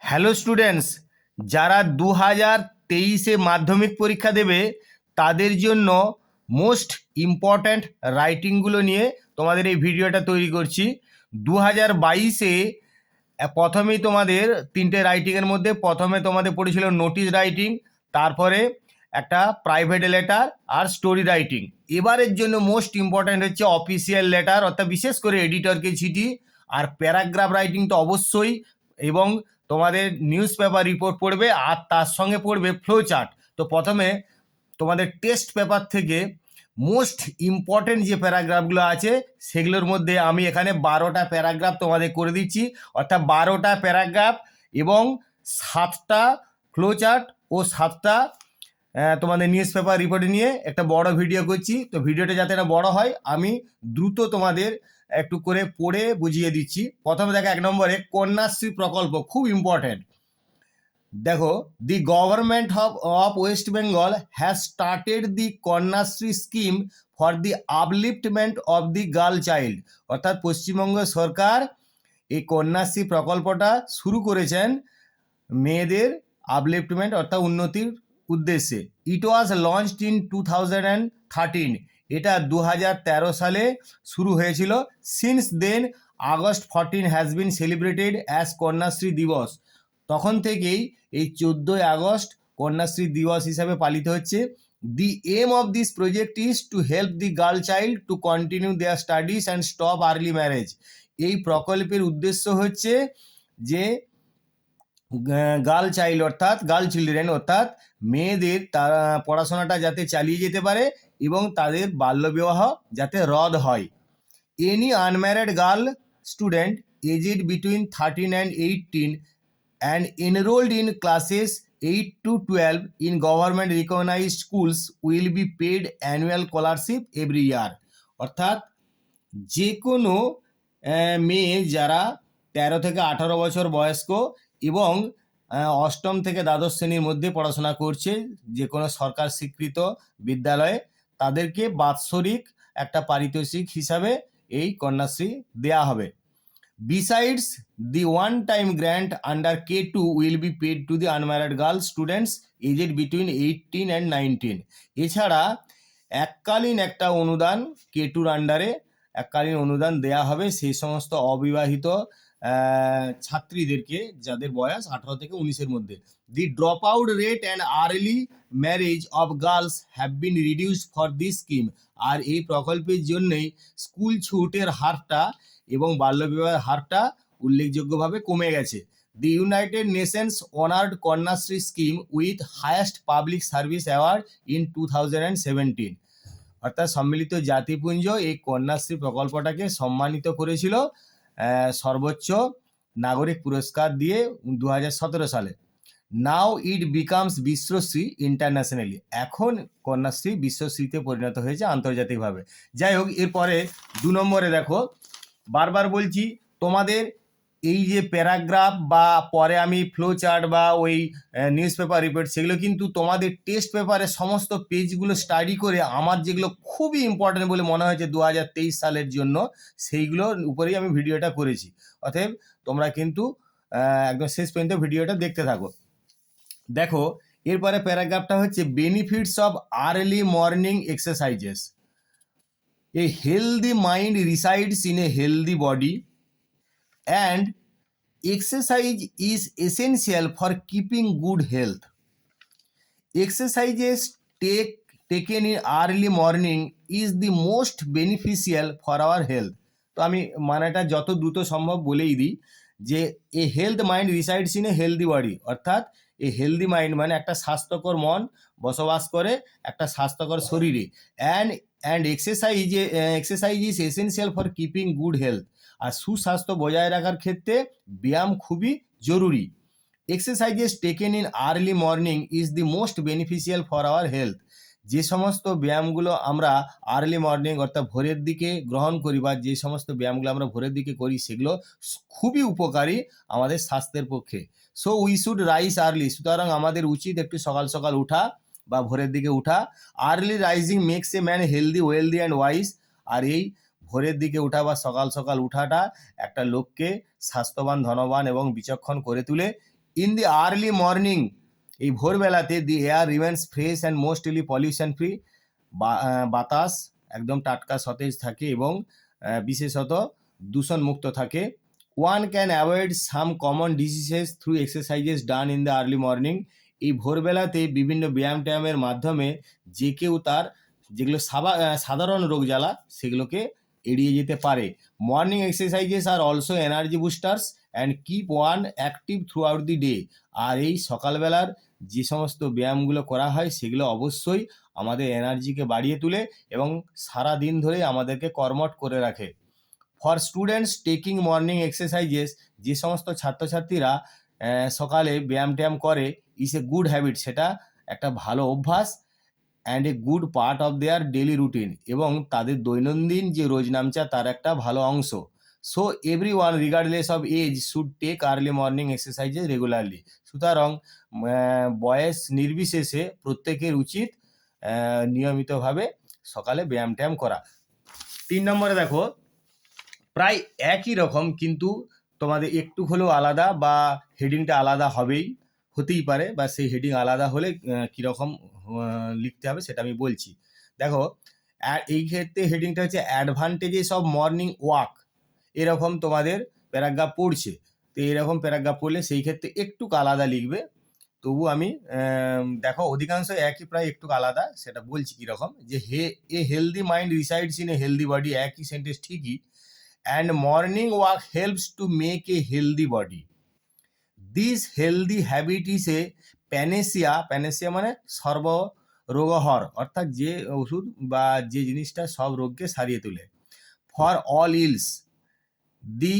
Hello students, যারা 2023-এ মাধ্যমিক পরীক্ষা দেবে তাদের জন্য মোস্ট ইম্পর্ট্যান্ট রাইটিংগুলো নিয়ে তোমাদের এই ভিডিওটা তৈরি করছি। 2022-এ প্রথমেই তোমাদের তিনটে রাইটিংয়ের মধ্যে প্রথমে তোমাদের পড়েছিল নোটিশ রাইটিং, তারপরে একটা প্রাইভেট লেটার আর স্টোরি রাইটিং। এবারের জন্য মোস্ট ইম্পর্ট্যান্ট হচ্ছে অফিসিয়াল লেটার, অর্থাৎ বিশেষ করে এডিটরকে চিঠি, আর প্যারাগ্রাফ রাইটিং তো অবশ্যই, এবং তোমাদের নিউজ পেপার রিপোর্ট পড়বে আর তার সঙ্গে পড়বে ফ্লো চার্ট। তো প্রথমে তোমাদের টেস্ট পেপার থেকে মোস্ট ইম্পর্টেন্ট যে প্যারাগ্রাফগুলো আছে সেগুলোর মধ্যে আমি এখানে 12টা প্যারাগ্রাফ তোমাদের করে দিচ্ছি, অর্থাৎ 12টা প্যারাগ্রাফ এবং 7টা ফ্লো চার্ট ও 7টা তোমাদের নিউজ পেপার রিপোর্ট নিয়ে একটা বড় ভিডিও করছি। তো ভিডিওটা যাতে না বড় হয় আমি দ্রুত তোমাদের একটু করে পড়ে বুঝিয়ে দিচ্ছি। প্রথমে দেখো 1 নম্বরে কন্যাশ্রী প্রকল্প, খুব ইম্পর্টেন্ট। দেখো, the government of West Bengal has started the Kanyashree scheme for the আপলিফটমেন্ট of the girl child, অর্থাৎ পশ্চিমবঙ্গ সরকার এই কন্যাশ্রী প্রকল্পটা শুরু করেছেন মেয়েদের আপলিফটমেন্ট অর্থাৎ উন্নতির উদ্দেশ্যে। ইট ওয়াজ লঞ্চড ইন 2013, এটা 2013 সালে শুরু হয়েছিল। Since then August 14 has been celebrated as Kanyashree Dibas, তখন থেকেই এই 14ই আগস্ট কন্যাশ্রী দিবস হিসাবে পালিত হচ্ছে। The aim of this project is to help the girl child to continue their studies and stop early marriage. এই প্রকল্পের উদ্দেশ্য হচ্ছে যে গার্ল চাইল্ড অর্থাৎ গার্ল চিলড্রেন অর্থাৎ মেয়েদের তারা পড়াশোনাটা যাতে চালিয়ে যেতে পারে এবং তাদের বাল্যবিবাহ যাতে রদ হয়। Any unmarried girl student aged between 13 and 18 and enrolled in classes 8 to 12 in government recognized schools will be paid annual scholarship every year, অর্থাৎ যে কোনো মেয়ে যারা 13 থেকে 18 বছর বয়স্ক এবং অষ্টম থেকে দ্বাদশ শ্রেণীর মধ্যে পড়াশোনা করছে যে কোনো সরকার স্বীকৃত বিদ্যালয়ে, তাদেরকে বাৎসরিক একটা পারিতোষিক হিসাবে এই কন্যাশ্রী দেয়া হবে। Besides, the one-time grant under K2 will be paid to the unmarried girl students aged between 18 and 19. এছাড়া এককালীন একটা অনুদান K2-র আন্ডারে এককালীন অনুদান দেয়া হবে সেই সমস্ত অবিবাহিত ছাত্রীদেরকে যাদের বয়স 18 থেকে 19-এর মধ্যে। The drop out rate and early marriage of girls have been reduced for this scheme, আর এই প্রকল্পের জন্যই স্কুল ছুটের হারটা এবং বাল্যবিবাহের হারটা উল্লেখযোগ্যভাবে কমে গেছে। The United Nations honoured Kanyashree scheme with highest public service award in 2017, অর্থাৎ সম্মিলিত জাতিপুঞ্জ এই কন্যাশ্রী প্রকল্পটাকে সম্মানিত করেছিল সর্বোচ্চ নাগরিক পুরস্কার দিয়ে 2017 সালে। নাও ইট বিকামস বিশ্বশ্রী ইন্টারন্যাশনালি, এখন কন্যাশ্রী বিশ্বশ্রীতে পরিণত হয়েছে আন্তর্জাতিকভাবে। যাই হোক, এরপরে 2 নম্বরে দেখো, বারবার বলছি তোমাদের এই যে প্যারাগ্রাফ বা পরে আমি ফ্লো চার্ট বা ওই নিউজ পেপার রিপোর্ট সেগুলো কিন্তু তোমাদের টেস্ট পেপারে সমস্ত পেজগুলো স্টাডি করে আমার যেগুলো খুবই ইম্পর্টেন্ট বলে মনে হয়েছে 2023 সালের জন্য সেইগুলোর উপরেই আমি ভিডিওটা করেছি। অতএব তোমরা কিন্তু একদম শেষ পর্যন্ত ভিডিওটা দেখতে থাকো। দেখো, এরপরে প্যারাগ্রাফটা হচ্ছে benefits of early morning exercises. A healthy mind resides in a healthy body and exercise is essential for keeping good health. Exercises taken in early morning is the most beneficial for our health. তো আমি মানেটা যত দ্রুত সম্ভব বলেই দিই যে a health mind resides in a healthy body, অর্থাৎ এ হেলদি মাইন্ড মানে একটা স্বাস্থ্যকর মন বসবাস করে একটা স্বাস্থ্যকর শরীরে। And exercise is essential for keeping good health, আর সুস্বাস্থ্য বজায় রাখার ক্ষেত্রে ব্যায়াম খুবই জরুরি। Exercises taken in early morning is the most beneficial for our health, যে সমস্ত ব্যায়ামগুলো আমরা আর্লি মর্নিং অর্থাৎ ভোরের দিকে গ্রহণ করি বা যে সমস্ত ব্যায়ামগুলো আমরা ভোরের দিকে করি সেগুলো খুবই উপকারী আমাদের স্বাস্থ্যের পক্ষে। So we should rise early, সুতরাং আমাদের উচিত একটু সকাল সকাল উঠা বা ভোরের দিকে উঠা। Early rising makes a man healthy wealthy and wise, আর এই ভোরের দিকে উঠা বা সকাল সকাল উঠাটা একটা লোককে স্বাস্থ্যবান ধনবান এবং বিচক্ষণ করে তোলে। ইন দি আর্লি মর্নিং, এই ভোরবেলাতে the air remains fresh and mostly pollution free, বাতাস একদম টাটকা সতেজ থাকে এবং বিশেষত দূষণমুক্ত থাকে। One can avoid some common diseases through exercises done in the early morning. এই ভোরবেলাতে বিভিন্ন ব্যায়াম ট্যায়ামের মাধ্যমে যে কেউ তার যেগুলো সাধারণ রোগ জ্বালা সেগুলোকে এড়িয়ে যেতে পারে। Morning exercises are also energy boosters and keep one active throughout the day. আর এই সকালবেলার যে সমস্ত ব্যায়ামগুলো করা হয় সেগুলো অবশ্যই আমাদের এনার্জিকে বাড়িয়ে তোলে এবং সারা দিন ধরে আমাদেরকে কর্মঠ করে রাখে। For students taking morning exercises, যে সমস্ত ছাত্রছাত্রীরা সকালে ব্যায়াম ট্যায়াম করে, ইজ এ গুড হ্যাবিট, সেটা একটা ভালো অভ্যাস and a good part of their daily routine, এবং তাদের দৈনন্দিন যে রোজনামচা তার একটা ভালো অংশ। So every one regardless of age should take early morning exercises regularly. সুতরাং বয়স নির্বিশেষে প্রত্যেকের উচিত নিয়মিতভাবে সকালে ব্যায়াম ট্যায়াম করা। 3 নম্বরে দেখো, প্রায় একই রকম কিন্তু তোমাদের একটু হলেও আলাদা বা হেডিংটা আলাদা হতেই পারে, বা সেই হেডিং আলাদা হলে কীরকম লিখতে হবে সেটা আমি বলছি। দেখো, এই ক্ষেত্রে হেডিংটা হচ্ছে অ্যাডভান্টেজেস অফ মর্নিং ওয়াক, এরকম তোমাদের প্যারাগ্রাফ পড়ছে। তো এরকম প্যারাগ্রাফ পড়লে সেই ক্ষেত্রে একটু আলাদা লিখবে। তবু আমি দেখো অধিকাংশ একই, প্রায় একটু আলাদা, সেটা বলছি কীরকম। যে a healthy mind resides in a healthy body, একই সেন্টেন্স ঠিকই। And morning walk helps to make a healthy body. This healthy habit is a panacea, panacea মানে সর্বরোগহর, অর্থাৎ যে ওষুধ বা যে জিনিসটা সব রোগকে সারিয়ে তোলে। For all else, the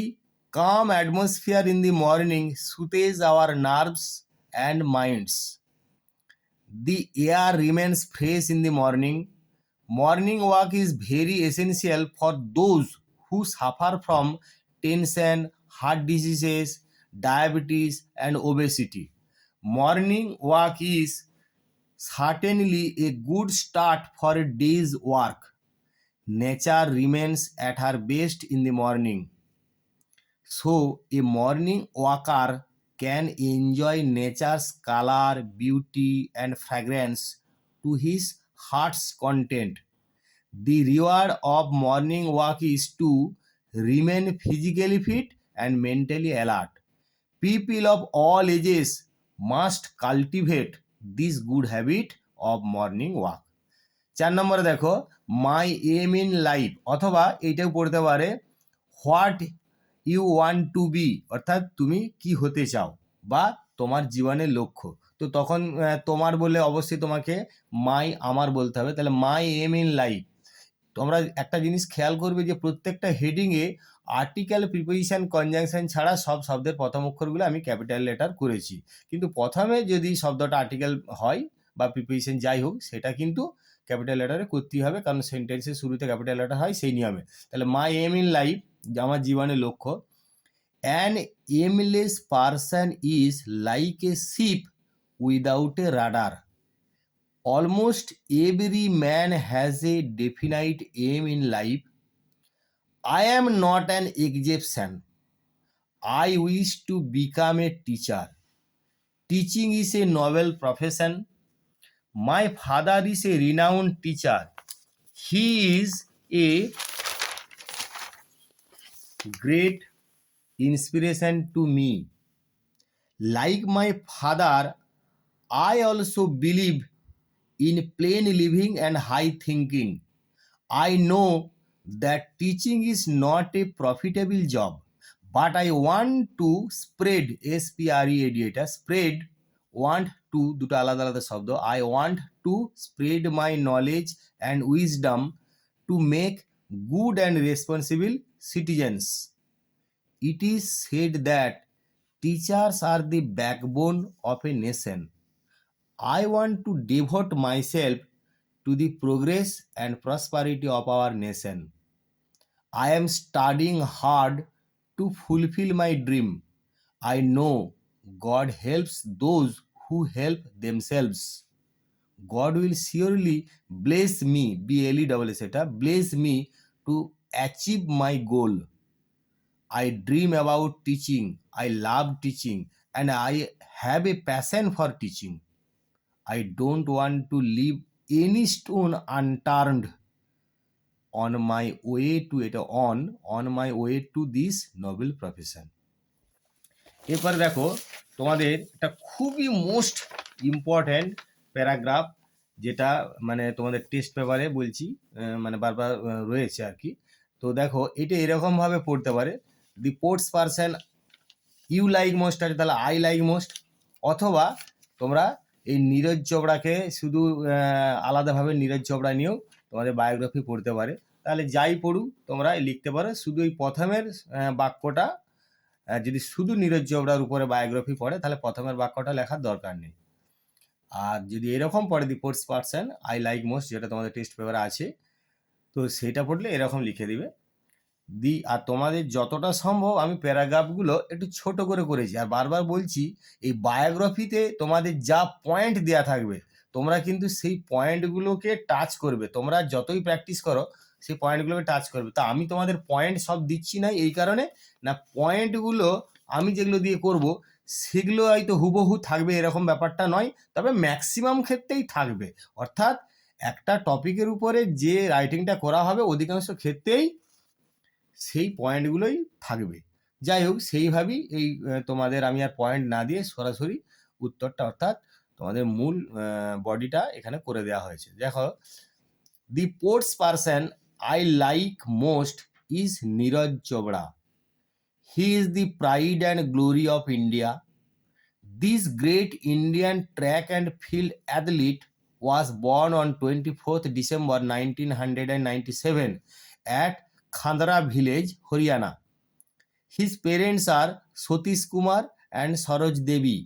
calm atmosphere in the morning soothes our nerves and minds. The air remains fresh in the morning. Morning walk is very essential for those who suffer from tension, heart diseases, diabetes, and obesity. Morning walk is certainly a good start for a day's work. Nature remains at her best in the morning. So, a morning walker can enjoy nature's color, beauty, and fragrance to his heart's content. The reward of morning walk is to remain physically fit and mentally alert. People of all ages must cultivate this good habit of morning walk. 4 নম্বরে দেখো, মাই M in life, অথবা এইটাও পড়তে পারে what you want to be, অর্থাৎ তুমি কি হতে চাও বা তোমার জীবনের লক্ষ্য। তো তখন তোমার বলে অবশ্যই তোমাকে আমার বলতে হবে। তাহলে মাই এম ইন লাইফ। তোমরা একটা জিনিস খেয়াল করবে যে প্রত্যেকটা হেডিংয়ে আর্টিকেল, প্রিপোজিশন, কনজাংশন ছাড়া সব শব্দের প্রথম অক্ষরগুলো আমি ক্যাপিটাল লেটার করেছি। কিন্তু প্রথমে যদি শব্দটা আর্টিকেল হয় বা প্রিপোজিশন যাই হোক, সেটা কিন্তু ক্যাপিটাল লেটারে করতেই হবে, কারণ সেন্টেন্সের শুরুতে ক্যাপিটাল লেটার হয় সেই নিয়মে। তাহলে মাই এম ইন লাইফ, আমার জীবনের লক্ষ্য। An aimless person is like a ship without a radar. Almost every man has a definite aim in life. I am not an exception. I wish to become a teacher. Teaching is a noble profession. My father is a renowned teacher. He is a great inspiration to me. Like my father, I also believe in plain living and high thinking. I know that teaching is not a profitable job, but I want to spread, SPREAD, এটা spread, want to দুটো আলাদা আলাদা শব্দ। I want to spread my knowledge and wisdom to make good and responsible citizens. It is said that teachers are the backbone of a nation. I want to devote myself to the progress and prosperity of our nation. I am studying hard to fulfill my dream. I know God helps those who help themselves. God will surely bless me, BLESS, bless me to achieve my goal. I dream about teaching. I love teaching and I have a passion for teaching. I don't want to leave any stone unturned on my way to it on my way to this noble profession. এরপরে দেখো তোমাদের একটা খুবই most important paragraph, যেটা মানে তোমাদের test পেপারে বলছি, মানে বারবার রয়েছে আর কি। তো দেখো এটা এরকমভাবে পড়তে পারে, the sports person you like most আছে, তাহলে আই লাইক মোস্ট। অথবা তোমরা এই নীরজ চোপড়াকে শুধু আলাদাভাবে নীরজ চোপড়া নিয়েও তোমাদের বায়োগ্রাফি পড়তে পারে। তাহলে যাই পড়ুক তোমরা লিখতে পারো, শুধু এই প্রথমের বাক্যটা যদি শুধু নীরজ চোপড়ার উপরে বায়োগ্রাফি পড়ে তাহলে প্রথমের বাক্যটা লেখার দরকার নেই। আর যদি এরকম পড়ে দি sports person I like most, যেটা তোমাদের টেস্ট পেপারে আছে, তো সেটা পড়লে এরকম লিখে দিবে দি। আর তোমাদের যতটা সম্ভব আমি প্যারাগ্রাফগুলো একটু ছোট করে করেছি, আর বারবার বলছি এই বায়োগ্রাফিতে তোমাদের যা পয়েন্ট দেওয়া থাকবে তোমরা কিন্তু সেই পয়েন্টগুলোকে টাচ করবে, তোমরা যতই প্র্যাকটিস করো সেই পয়েন্টগুলোকে টাচ করবে। তা আমি তোমাদের পয়েন্ট সব দিচ্ছি না এই কারণে, না পয়েন্টগুলো আমি যেগুলো দিয়ে করব সেগুলো হয়তো হুবহু থাকবে এরকম ব্যাপারটা নয়, তবে ম্যাক্সিমাম ক্ষেত্রেই থাকবে। অর্থাৎ একটা টপিকের উপরে যে রাইটিংটা করা হবে অধিকাংশ ক্ষেত্রেই সেই পয়েন্টগুলোই থাকবে। যাই হোক সেইভাবেই এই তোমাদের আমি আর পয়েন্ট না দিয়ে সরাসরি উত্তরটা অর্থাৎ তোমাদের মূল বডিটা এখানে করে দেওয়া হয়েছে। দেখো দি sports person I like most is Neeraj Chopra. He is the pride and glory of India. This great Indian track and field athlete was born on 24th December 1997 at Khandra village, Haryana. His parents are Satish Kumar and Saroj Devi.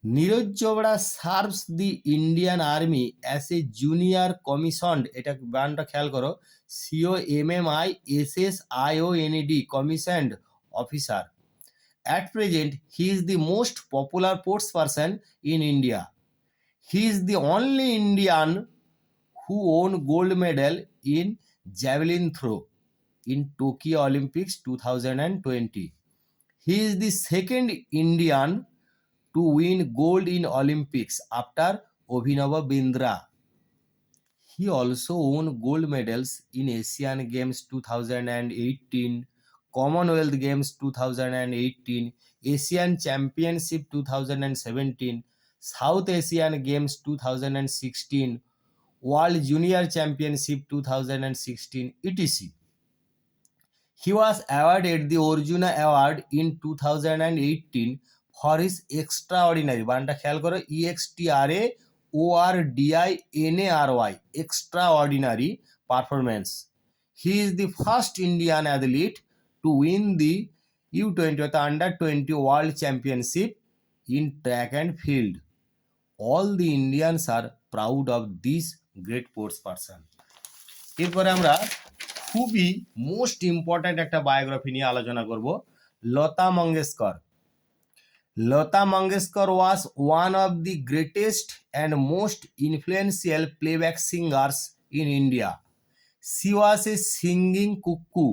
Neeraj Chopra serves the Indian Army as a junior commissioned, এটা বানানটা খেয়াল করো, COMMISSIONED commissioned officer. At present, he is the most popular sports person in India. He is the only Indian who won gold medal in javelin throw in Tokyo Olympics 2020. He is the second Indian to win gold in Olympics after Abhinava Bindra. He also won gold medals in Asian Games 2018, Commonwealth Games 2018, Asian Championship 2017, South Asian Games 2016, World Junior Championship 2016, etc. He was awarded the Arjuna Award in 2018 for his extraordinary, বানানটা খেয়াল করো, EXTRAORDINARY, extraordinary performance. He is the first Indian athlete to win the U20 অর্থাৎ Under 20 World Championship in track and field. All the Indians are proud of this great sports person. এরপরে আমরা খুবই most important একটা biography নিয়ে আলোচনা করব, Lata Mangeshkar. Lata Mangeshkar was one of the greatest and most influential playback singers in India. She was a singing cuckoo.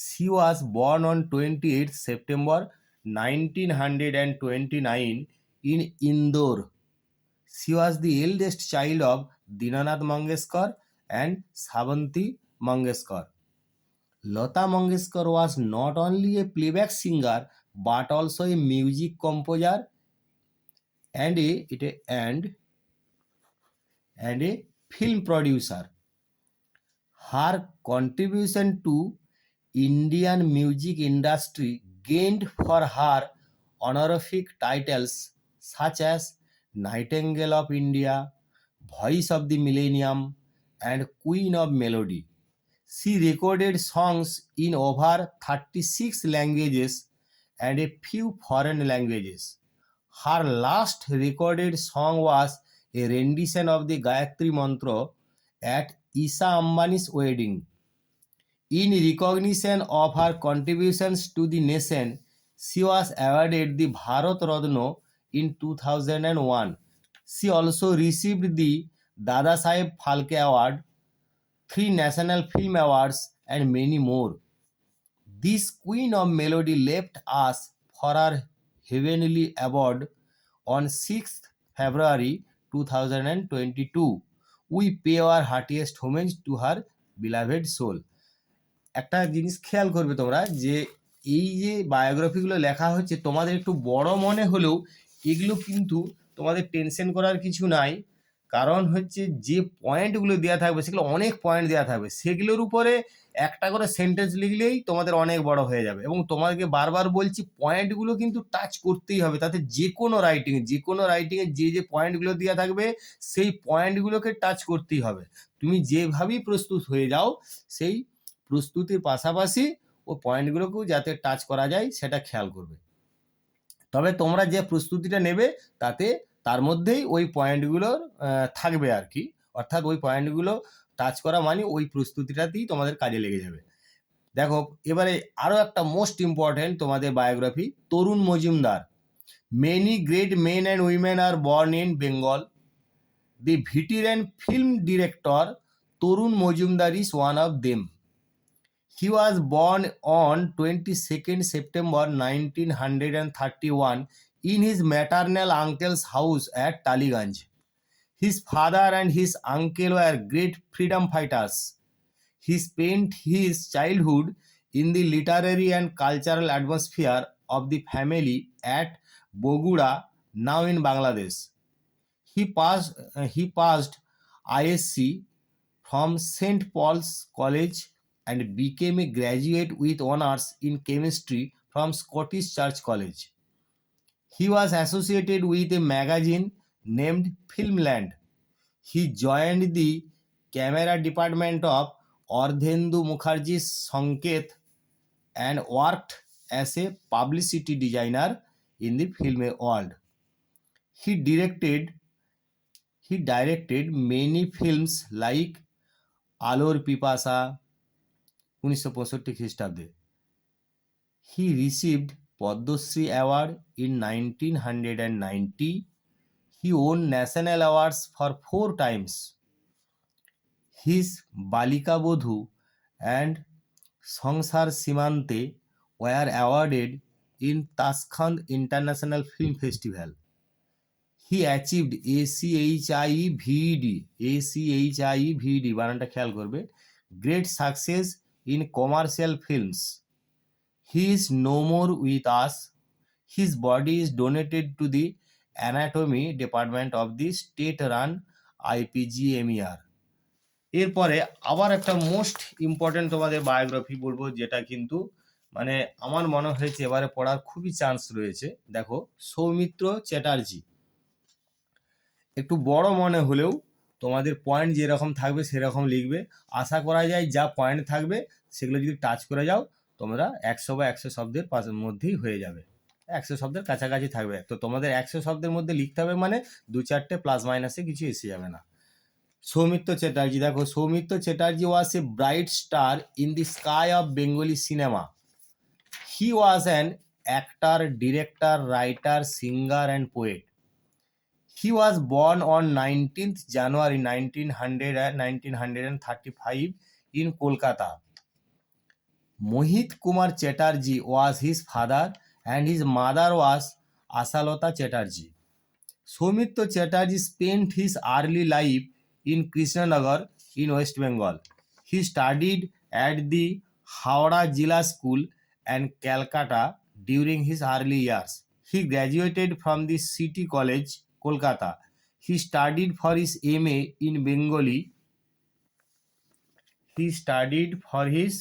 She was born on 28th September 1929 in Indore. She was the eldest child of Dinanath Mangeshkar and Savanti Mangeshkar. Lata Mangeshkar was not only a playback singer but also a music composer and a film producer. Her contribution to Indian music industry gained for her honorific titles such as Nightingale of India, Voice of the Millennium, and Queen of Melody. She recorded songs in over 36 languages and a few foreign languages. Her last recorded song was a rendition of the Gayatri Mantra at Isha Ambani's wedding. In recognition of her contributions to the nation, she was awarded the Bharat Ratna in 2001. She also received the Dada Saheb Phalke Award, 3 National Film Awards, and many more. This Queen of Melody left us for her heavenly abode on 6th February 2022. We pay our heartiest homage to her beloved soul. একটা জিনিস খেয়াল করবে তোমরা যে এই যে বায়োগ্রাফিগুলো লেখা হচ্ছে তোমাদের একটু বড় মনে হলেও এগুলো কিন্তু তোমাদের টেনশন করার কিছু নাই। কারণ হচ্ছে যে পয়েন্টগুলো দেওয়া থাকবে সেগুলো অনেক পয়েন্ট দেওয়া থাকবে, সেগুলোর উপরে একটা করে সেন্টেন্স লিখলেই তোমাদের অনেক বড় হয়ে যাবে। এবং তোমাকে বারবার বলছি পয়েন্টগুলো কিন্তু টাচ করতেই হবে, তাতে যে কোনো রাইটিংয়ে যে যে পয়েন্টগুলো দেওয়া থাকবে সেই পয়েন্টগুলোকে টাচ করতেই হবে। তুমি যেভাবেই প্রস্তুত হয়ে যাও সেই প্রস্তুতির পাশাপাশি ও পয়েন্টগুলোকেও যাতে টাচ করা যায় সেটা খেয়াল করবে। তবে তোমরা যে প্রস্তুতিটা নেবে তাতে তার মধ্যেই ওই পয়েন্টগুলোর থাকবে আর কি, অর্থাৎ ওই পয়েন্টগুলো টাচ করা মানে ওই প্রস্তুতিটাতেই তোমাদের কাজে লেগে যাবে। দেখো এবারে আরও একটা মোস্ট ইম্পর্টেন্ট তোমাদের biography, Tarun Majumdar. Many great men and women are born in Bengal. The veteran film director Torun Majumdar is one of them. He was born on 22nd September 1931 in his maternal uncle's house at Taliganj. His father and his uncle were great freedom fighters. He spent his childhood in the literary and cultural atmosphere of the family at Bogura, now in Bangladesh. He passed ISc from St. Paul's College and became a graduate with honors in chemistry from Scottish Church College. He was associated with a magazine named Filmland. He joined the camera department of Ardhendu Mukherjee's Sanket and worked as a publicity designer in the film world. He directed many films like আলোর পিপাসা 1965 খ্রিস্টাব্দে। He received Padma Award in 1990. He won national awards for 4 times. His Balika Bodhu and Sangsar Simante were awarded in Tashkent International Film Festival. He achieved ACHIVED বানানটা খেয়াল করবে, great success in commercial films. He is no more with us. His body is donated to the anatomy department of the state-run IPGMER. এরপরে আবার একটা most important তোমাদের biography বলবো, যেটা কিন্তু মানে আমার মনে হয়েছে এবারে পড়ার খুবই চান্স রয়েছে। দেখো সৌমিত্র চ্যাটার্জি, একটু বড় মনে হলেও তোমাদের পয়েন্ট যেরকম থাকবে সেরকম লিখবে। আশা করা যায় যা পয়েন্ট থাকবে সেগুলো যদি টাচ করে যাও তোমরা 100 বা 100 শব্দের মধ্যেই হয়ে যাবে, 100 শব্দের কাছাকাছি থাকবে। তো তোমাদের 100 শব্দের মধ্যে লিখতে হবে মানে 2-4টে প্লাস মাইনাসে কিছু এসে যাবে না। সৌমিত্র চ্যাটার্জি, দেখো Soumitra Chatterjee was a bright star in the sky of Bengali cinema. He was an actor, director, writer, singer and poet. He was born on 19th January 1935 in Kolkata. Mohit Kumar Chatterjee was his father and his mother was Asalota Chatterjee. Soumitra Chatterjee spent his early life in Krishnanagar in West Bengal. He studied at the Howrah Jilla School and Calcutta during his early years. He graduated from the City College, Kolkata. He studied for his MA in Bengali. He studied for his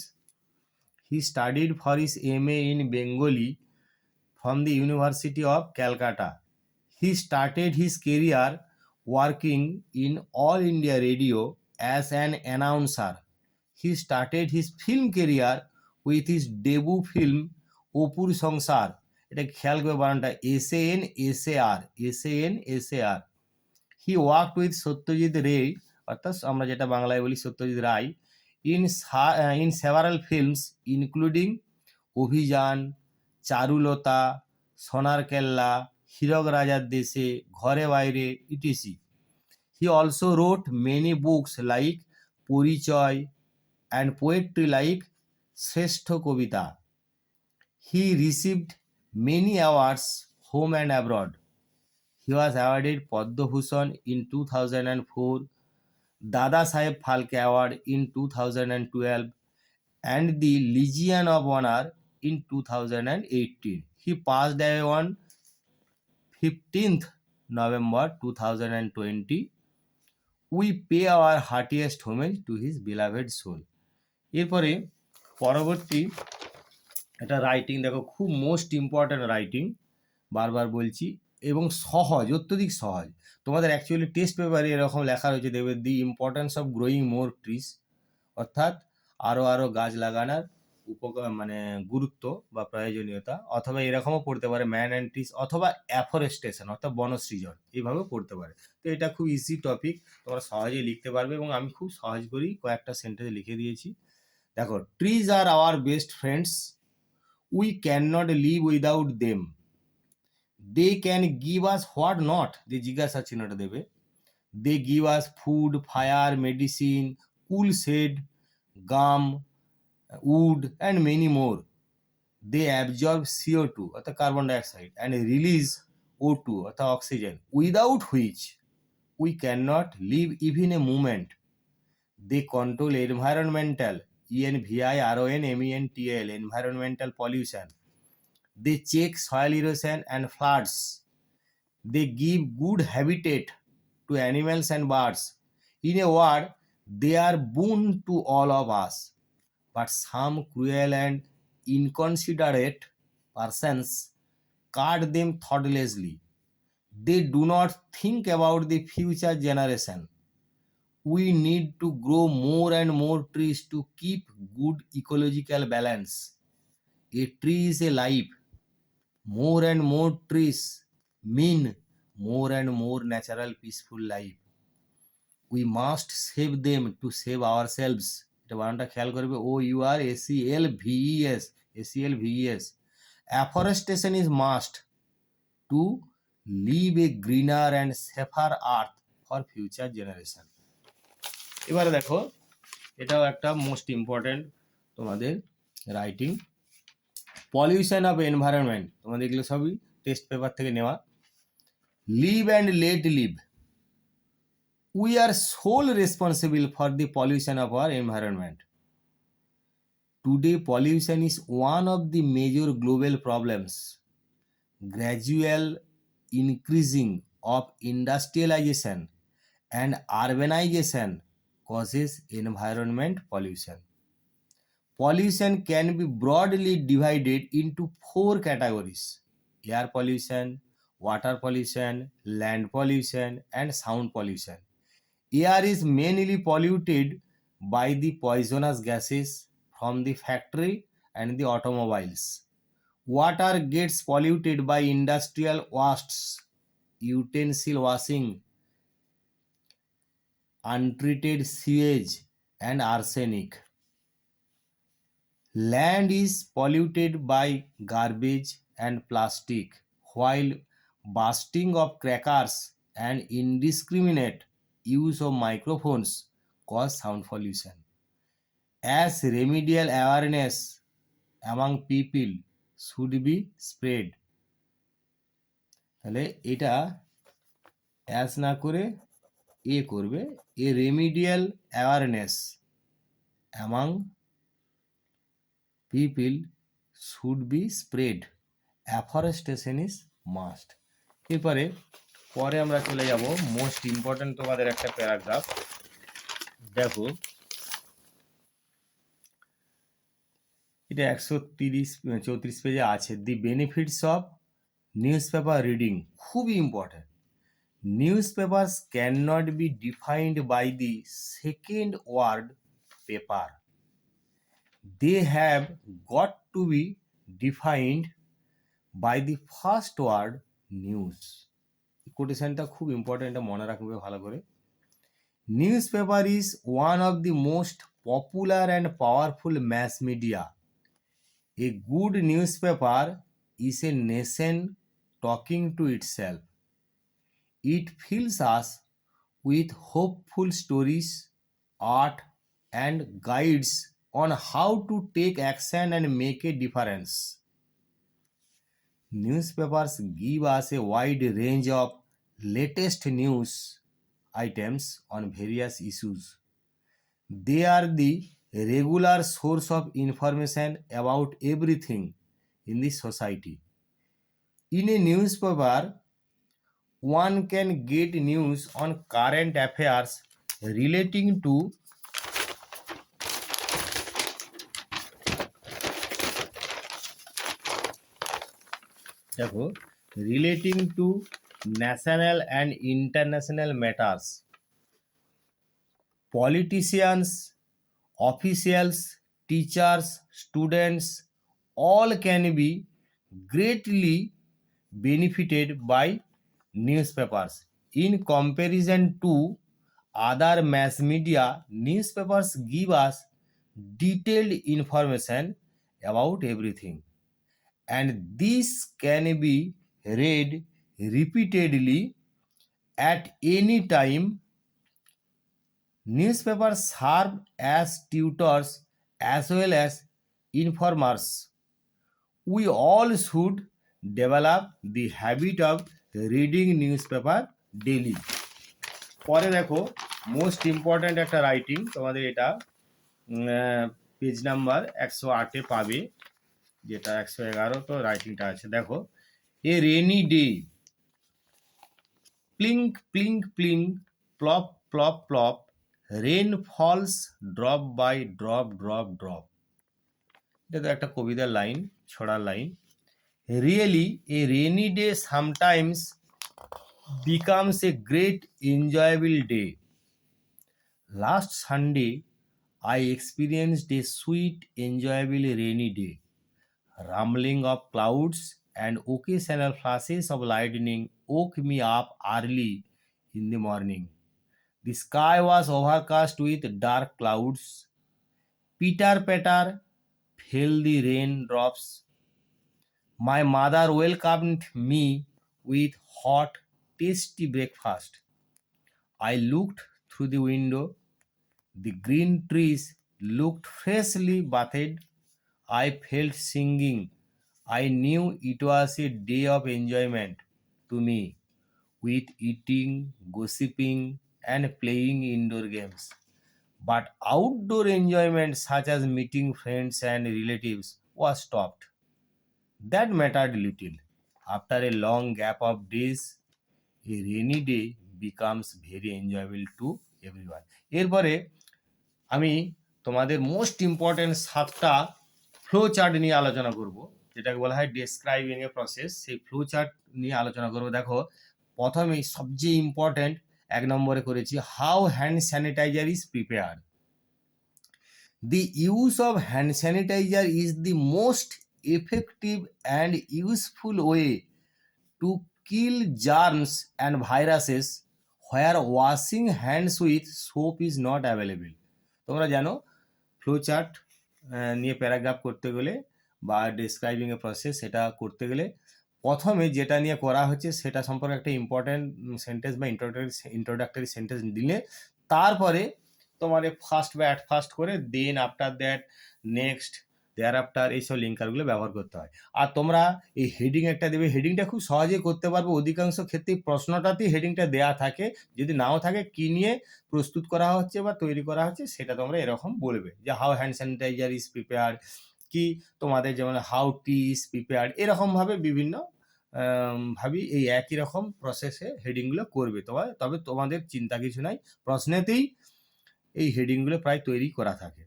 MA in Bengali from the University of Calcutta. He started his career working in All India Radio as an announcer. He started his film career with his debut film অপুর সংসার, এটা খেয়াল করে বানানটা SANSAR. He worked with Satyajit রে, অর্থাৎ আমরা যেটা বাংলায় বলি Satyajit Ray, in several films including অভিযান, চারুলতা, সোনার কেল্লা, হীরক রাজার দেশে, ঘরে বাইরে, etc. He also wrote many books like পরিচয় and poetry like শ্রেষ্ঠ কবিতা. He received many awards home and abroad. He was awarded Padma Bhushan in 2004, Dada Saheb Phalke Award in 2012, and the Legion of Honor in 2018. He passed away on 15th November 2020. We pay our heartiest homage to his beloved soul. এরপরে পরবর্তী একটা writing দেখো, খুব most important writing, বারবার বলছি, এবং সহজ, অত্যধিক সহজ। তোমাদের অ্যাকচুয়ালি টেস্ট পেপারে এরকম লেখা রয়েছে, দেখবে the importance of growing more trees, অর্থাৎ আরও গাছ লাগানোর মানে গুরুত্ব বা প্রয়োজনীয়তা, অথবা এরকমও পড়তে পারে ম্যান অ্যান্ড ট্রিজ, অথবা অ্যাফরেস্টেশন অর্থাৎ বনসৃজন, এইভাবেও পড়তে পারে। তো এটা খুব ইজি টপিক, তোমরা সহজেই লিখতে পারবে, এবং আমি খুব সহজ করেই কয়েকটা সেন্টেন্সে লিখে দিয়েছি। দেখো, trees are our best friends, we can not live without them, they can give us what not, যে জিজ্ঞাসা চিহ্নটা দেবে, they give us food, fire, medicine, cool shade, gum, wood, and many more. They absorb CO2 অর্থাৎ carbon dioxide and release O2 অর্থাৎ oxygen, without which we cannot live even a moment. They control environmental, ENVIRONMENTAL, environmental pollution. They check soil erosion and floods. They give good habitat to animals and birds. In a word, they are boon to all of us. But some cruel and inconsiderate persons cut them thoughtlessly. They do not think about the future generation. We need to grow more and more trees to keep good ecological balance. A tree is a life. More and more trees mean more and more natural peaceful life. We must save them to save ourselves. এটা বানানটা খেয়াল করবে, OURACLVES. Afforestation is must to leave a greener and safer earth for future generation. এবারে দেখো, এটাও একটা most important তোমাদের writing, pollution of environment, তোমাদের এগুলো সবই টেস্ট পেপার থেকে নেওয়া। Live and let live, we are sole responsible for the pollution of our environment. Today, pollution is one of the major global problems. Gradual increasing of industrialization and urbanization causes environment pollution. Pollution can be broadly divided into 4 categories: air pollution, water pollution, land pollution, and sound pollution. Air is mainly polluted by the poisonous gases from the factory and the automobiles. Water gets polluted by industrial wastes, utensil washing, untreated sewage, and arsenic. Land is polluted by garbage and plastic, while bursting of crackers and indiscriminate use of microphones cause sound pollution. As remedial awareness among people should be spread. তাহলে এটা as না করে এ করবে, a remedial awareness among people should be spread, afforestation is must. এরপরে পরে আমরা চলে যাব মোস্ট ইম্পর্টেন্ট তোমাদের একটা প্যারাগ্রাফ, দেখো এটা 134 পেজে আছে, the benefits of news paper reading, খুবই important. News papers can not be defined by the second word paper, they have got to be defined by the first word news. কোটেশনটা খুব important, এটা মনে রাখবে ভালো করে। Newspaper is one of the most popular and powerful mass media. A good newspaper is a nation talking to itself. It fills us with hopeful stories, art, and guides on how to take action and make a difference. Newspapers give us a wide range of latest news items on various issues. They are the regular source of information about everything in the society. In a newspaper, one can get news on current affairs relating to national and international matters. Politicians, officials, teachers, students, all can be greatly benefited by newspapers. In comparison to other mass media, newspapers give us detailed information about everything, and this can be read repeatedly at any time. Newspapers serve as tutors as well as informers. We all should develop the habit of reading newspaper daily. পরে দেখো most important একটা writing তোমাদের এটা page number 108-এ পাবে, যেটা 111 তো রাইটিংটা আছে। দেখো, a rainy day, plink plink plink, plop plop plop, rain falls drop by drop drop drop. এটা তো একটা কবিতার লাইন, ছড়ার line. Really a rainy day sometimes becomes a great enjoyable day. Last Sunday, I experienced a sweet, enjoyable rainy day. Rumbling of clouds and occasional flashes of lightning woke me up early in the morning. The sky was overcast with dark clouds. Pitter patter fell the raindrops. My mother welcomed me with hot, tasty breakfast. I looked through the window. The green trees looked freshly bathed. I felt singing. I knew it was a day of enjoyment to me, with eating, gossiping, and playing indoor games. But outdoor enjoyment, such as meeting friends and relatives, was stopped. That mattered little. After a long gap of days, a rainy day becomes very enjoyable to everyone. এরপরে আমি তোমাদের most important 7টা flow chart নিয়ে আলোচনা করব, যেটাকে বলা হয় describing a process. সেই ফ্লো চার্ট নিয়ে আলোচনা করব। দেখো, প্রথমেই সবচেয়ে ইম্পর্টেন্ট 1 নম্বরে করেছি how hand sanitiser is prepared. The use of hand sanitizer is the most effective and useful way to kill germs and viruses where washing hands with soap is not available. তোমরা জানো flow chart নিয়ে paragraph করতে গেলে বা describing a process সেটা করতে গেলে প্রথমে যেটা নিয়ে করা হচ্ছে সেটা সম্পর্কে একটা ইম্পর্টেন্ট সেন্টেন্স বা ইন্ট্রোডাক্টরি সেন্টেন্স দিলে তারপরে তোমার ফার্স্ট বা অ্যাট ফার্স্ট করে then after that next thereafter এইসব লিঙ্কারগুলো ব্যবহার করতে হয়। আর তোমরা এই হেডিং একটা দেবে, হেডিংটা খুব সহজেই করতে পারবে। অধিকাংশ ক্ষেত্রেই প্রশ্নটাতেই হেডিংটা দেয়া থাকে, যদি নাও থাকে কী নিয়ে প্রস্তুত করা হচ্ছে বা তৈরি করা হচ্ছে সেটা তোমরা এরকম বলবে যে how hand sanitiser is prepared, কি তোমাদের যেমন হাউ টি ইজ প্রিপেয়ার্ড, এরকমভাবে বিভিন্ন ভাবি এই একই রকম প্রসেসে হেডিংগুলো করবে। তবে তোমাদের চিন্তা কিছু নাই, প্রশ্নেতেই এই হেডিংগুলো প্রায় তৈরি করা থাকে।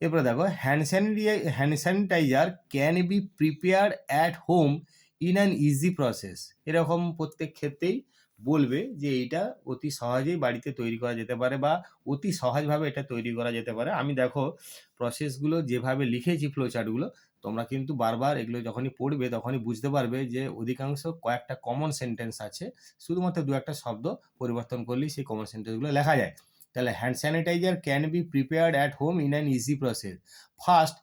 এরপরে দেখো hand sanitiser can be prepared at home in an easy process. এরকম প্রত্যেক ক্ষেত্রেই বলবে যে এইটা অতি সহজেই বাড়িতে তৈরি করা যেতে পারে বা অতি সহজভাবে এটা তৈরি করা যেতে পারে। আমি দেখো প্রসেসগুলো যেভাবে লিখেছি ফ্লো চার্টগুলো, তোমরা কিন্তু বারবার এগুলো যখনই পড়বে তখনই বুঝতে পারবে যে অধিকাংশ কয়েকটা কমন সেন্টেন্স আছে, শুধুমাত্র 2-1টা শব্দ পরিবর্তন করলেই সেই কমন সেন্টেন্সগুলো লেখা যায়। তাহলে hand sanitiser can be prepared at home in an easy process. First,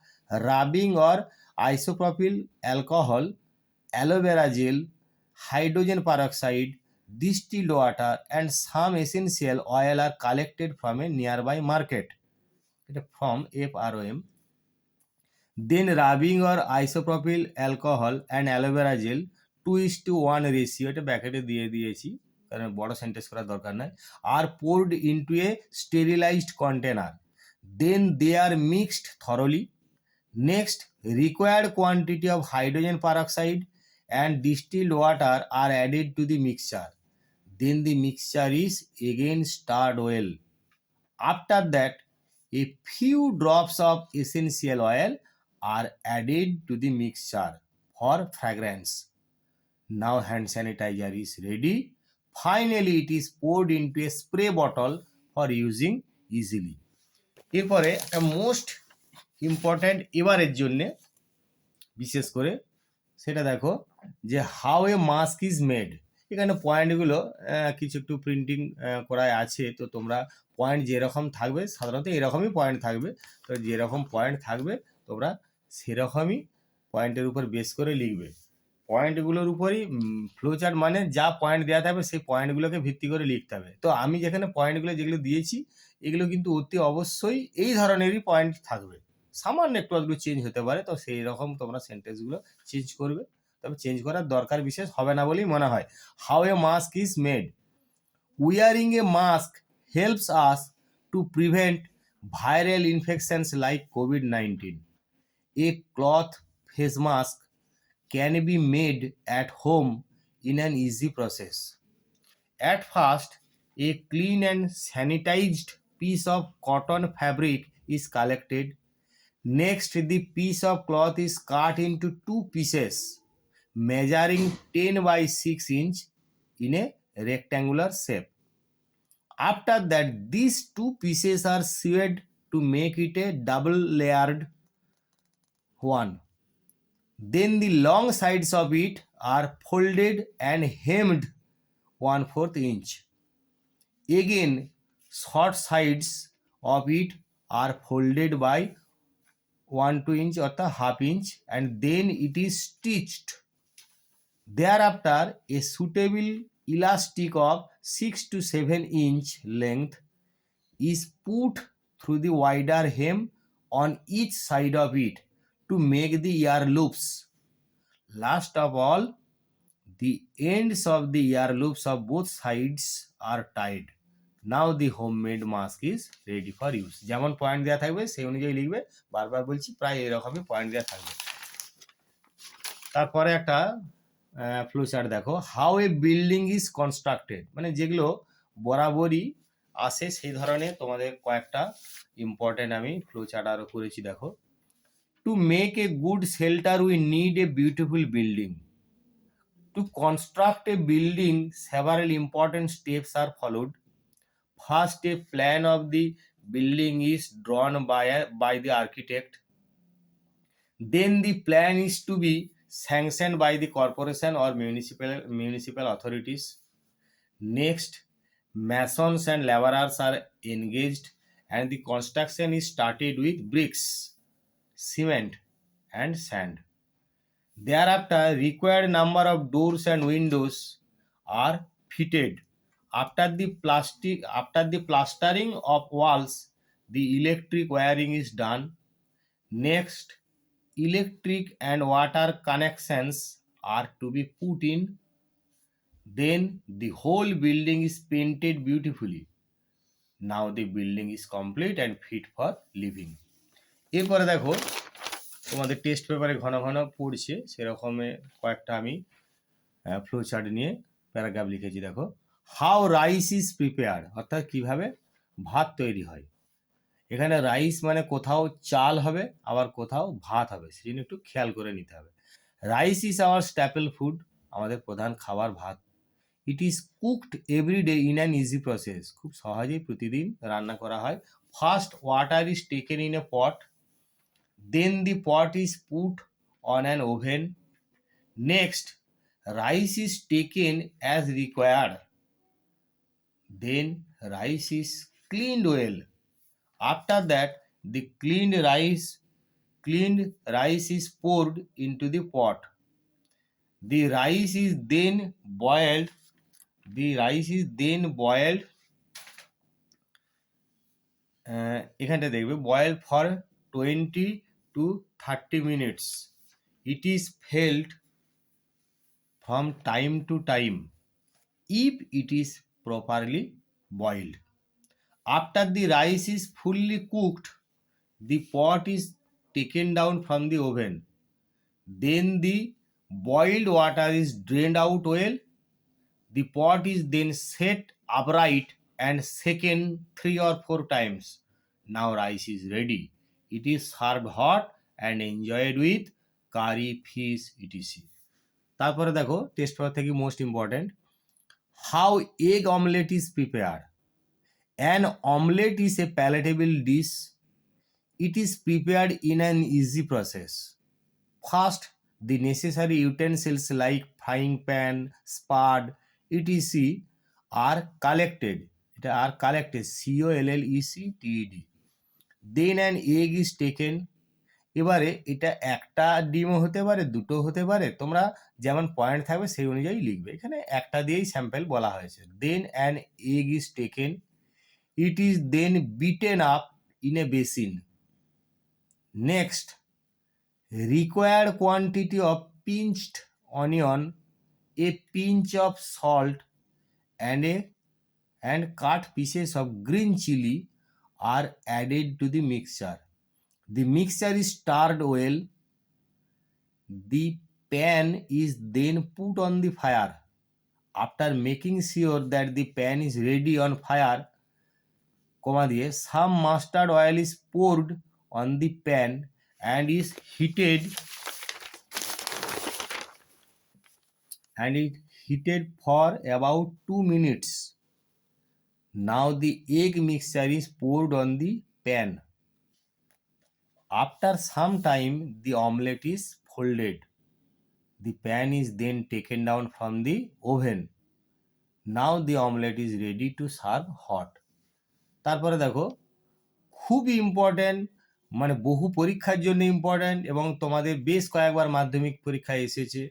rubbing or isopropyl alcohol, aloe vera gel, hydrogen peroxide, distilled water and some essential oil are collected from a nearby market. From FROM. Then rubbing or isopropyl alcohol and aloe vera gel 2:1 ratio, এটা ব্যাকেটে দিয়ে দিয়েছি কারণ বড় sentence করার দরকার নাই, আর poured into a sterilized container. Then they are mixed thoroughly. Next, required quantity of hydrogen peroxide and distilled water are added to the mixture. Then the mixture is again stirred well. After that, a few drops of essential oil are added to the mixture for fragrance. Now hand sanitizer is ready. Finally, it is poured into a spray bottle for using easily. এরপরে একটা most important এবারের জন্যে বিশেষ করে সেটা দেখো যে how A mask is made. এখানে পয়েন্টগুলো কিছু একটু প্রিন্টিং করা আছে, তো তোমরা পয়েন্ট যেরকম থাকবে সাধারণত এরকমই পয়েন্ট থাকবে, তো যেরকম পয়েন্ট থাকবে তোমরা সেরকমই পয়েন্টের উপর বেস করে লিখবে। পয়েন্টগুলোর উপরই ফ্লোচার্ট মানে যা পয়েন্ট দেওয়া থাকবে সেই পয়েন্টগুলোকে ভিত্তি করে লিখতে হবে। তো আমি যেখানে পয়েন্টগুলো যেগুলো দিয়েছি এগুলো কিন্তু অতি অবশ্যই এই ধরনেরই পয়েন্ট থাকবে, সামান্য একটু আধটু চেঞ্জ হতে পারে, তো সেই রকম তোমরা সেন্টেন্সগুলো চেঞ্জ করবে, তবে চেঞ্জ করার দরকার বিশেষ হবে না বলেই মনে হয়। How A mask is made. Wearing A mask helps us to prevent viral infections like COVID-19. A cloth face mask can be made at home in an easy process. At first, a clean and sanitized piece of cotton fabric is collected. Next, the piece of cloth is cut into two pieces, measuring 10 by 6 inch in a rectangular shape. After that, these two pieces are sewed to make it a double layered one. Then the long sides of it are folded and hemmed 1/4 inch. Again, short sides of it are folded by 1/2 inch or the half inch, and then it is stitched. Thereafter, a suitable elastic of 6 to 7 inch length is put through the wider hem on each side of it to make the ear loops. Last of all, the ends of the ear loops of both sides are tied. Now the homemade mask is ready for use. যেমন point দেওয়া থাকবে সেই অনুযায়ী লিখবে, বারবার বলছি প্রায় এরকমই পয়েন্ট দেওয়া থাকবে। তারপরে একটা ফ্লোচার্ট দেখো, how A building is constructed, মানে যেগুলো বরাবরই আসে সেই ধরনের তোমাদের কয়েকটা ইম্পর্টেন্ট আমি ফ্লোচার্ট আরও করেছি দেখো। Two make a good shelter we need a beautiful building. To construct a building, several important steps are followed. First, a plan of the building is drawn by the architect. Then the plan is to be sanctioned by the corporation or municipal authorities. Next, masons and laborers are engaged and the construction is started with bricks, cement and sand. Thereafter, required number of doors and windows are fitted. After the plastering of walls, the electric wiring is done. Next, electric and water connections are to be put in. Then the whole building is painted beautifully. Now the building is complete and fit for living. এরপরে দেখো তোমাদের test পেপারে ঘন ঘন পড়ছে সেরকমে কয়েকটা আমি flowchart নিয়ে প্যারাগ্রাফ লিখেছি দেখো। হাউ রাইস ইজ প্রিপেয়ার্ড, অর্থাৎ কিভাবে ভাত তৈরি হয়। এখানে রাইস মানে কোথাও চাল হবে আবার কোথাও ভাত হবে, সেজন্য একটু খেয়াল করে নিতে হবে। Rice is our staple food, আমাদের প্রধান খাবার ভাত। It is cooked every day in an easy process, খুব সহজেই প্রতিদিন রান্না করা হয়। First water is taken in a pot, then the pot is put on an oven. Next, rice is taken as required. Then rice is cleaned well. After that, the cleaned rice is poured into the pot. The rice is then boiled. এখানটা দেখবে boiled for 20 to 30 minutes. It is felt from time to time if it is properly boiled. After the rice is fully cooked, the pot is taken down from the oven. Then the boiled water is drained out well. The pot is then set upright and shaken 3 or 4 times. Now rice is ready. It is served hot and enjoyed with curry, fish, etc. তারপরে দেখো test paper থেকে most important, how egg omelette is prepared. An omelette is a palatable dish. It is prepared in an easy process. First, the necessary utensils like frying pan, spade, etc. are collected. COLLECTED. Then an egg is taken. এবারে এটা একটা ডিমও হতে পারে, দুটো হতে পারে, তোমরা যেমন পয়েন্ট থাকবে সেই অনুযায়ী লিখবে। এখানে একটা দিয়েই স্যাম্পল বলা হয়েছে। Then an egg is taken. It is then beaten up in a basin. Next, required quantity of pinched onion, a pinch of salt, and cut pieces of green chili are added to the mixture. The mixture is stirred well. The pan is then put on the fire. After making sure that the pan is ready on fire, some mustard oil is poured on the pan and is heated for about 2 minutes. Now the egg mixture is poured on the pan. After some time, the omelette is folded. The pan is then taken down from the oven. Now the omelette is ready to serve hot. তারপরে দেখো খুবই important, মানে বহু পরীক্ষার জন্য important এবং তোমাদের বেশ কয়েকবার মাধ্যমিক পরীক্ষায় এসেছে,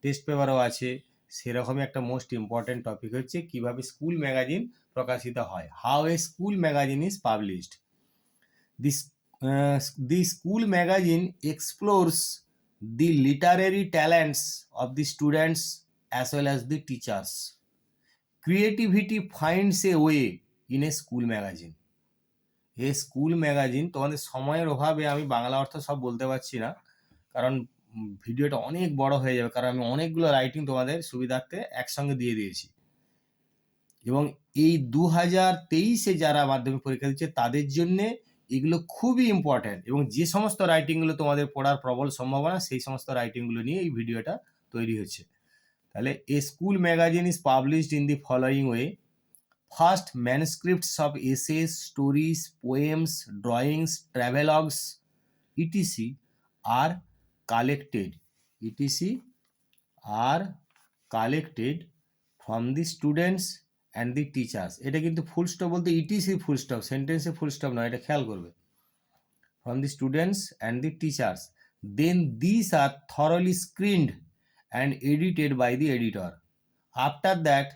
টেস্ট পেপারও আছে, সেরকমই একটা মোস্ট ইম্পর্ট্যান্ট টপিক হচ্ছে কিভাবে স্কুল ম্যাগাজিন প্রকাশিত হয়। How A school magazine is published. The school magazine explores the literary talents of the students as well as the teachers. Creativity finds a way in a school magazine. এই school magazine, তোমাদের সময়ের অভাবে আমি বাংলা অর্থ সব বলতে পারছি না, কারণ ভিডিওটা অনেক বড় হয়ে যাবে, কারণ আমি অনেকগুলো রাইটিং তোমাদের সুবিধার্থে একসঙ্গে দিয়ে দিয়েছি। এবং এই 2023-এ যারা মাধ্যমিক পরীক্ষা দিচ্ছে তাদের জন্যে এগুলো খুবই ইম্পর্ট্যান্ট, এবং যে সমস্ত রাইটিংগুলো তোমাদের পড়ার প্রবল সম্ভাবনা সেই সমস্ত রাইটিংগুলো নিয়ে এই ভিডিওটা তৈরি হচ্ছে। তাহলে a school magazine is published in the following way. First, manuscripts of essays, stories, poems, drawings, travelogues, etc. are collected. From the students and the teachers. এটা কিন্তু ফুল স্টপ বলতে ইটিসি ফুল স্টপ, সেন্টেন্সে full stop নয়, এটা খেয়াল করবে। From the students and the teachers. Then these are thoroughly screened and edited by the editor. After that,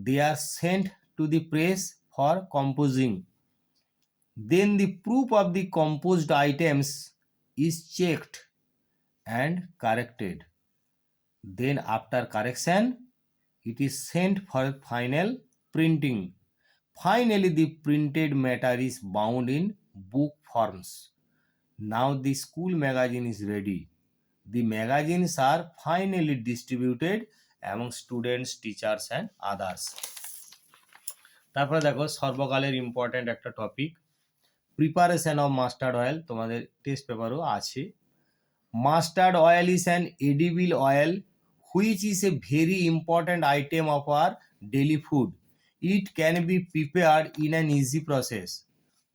they are sent to the press for composing. Then the proof of the composed items is checked and corrected. Then after correction, it is sent for final printing. Finally, the printed matter is bound in book forms. Now the school magazine is ready. The magazines are finally distributed among students, teachers and others. তারপরে দেখো সর্বকালের important একটা topic, preparation of mustard oil, তোমাদের test পেপারও আছে। Mustard oil is an edible oil which is a very important item of our daily food. It can be prepared in an easy process.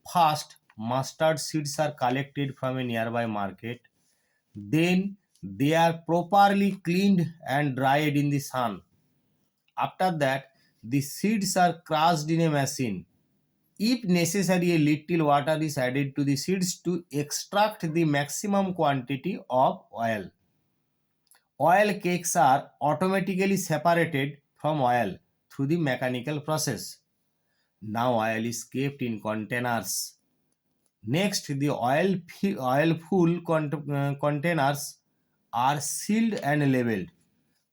First, mustard seeds are collected from a nearby market. Then they are properly cleaned and dried in the sun. After that, the seeds are crushed in a machine. If necessary, a little water is added to the seeds to extract the maximum quantity of oil. Oil cakes are automatically separated from oil through the mechanical process. Now oil is kept in containers Next, the oil-full containers are sealed and labeled.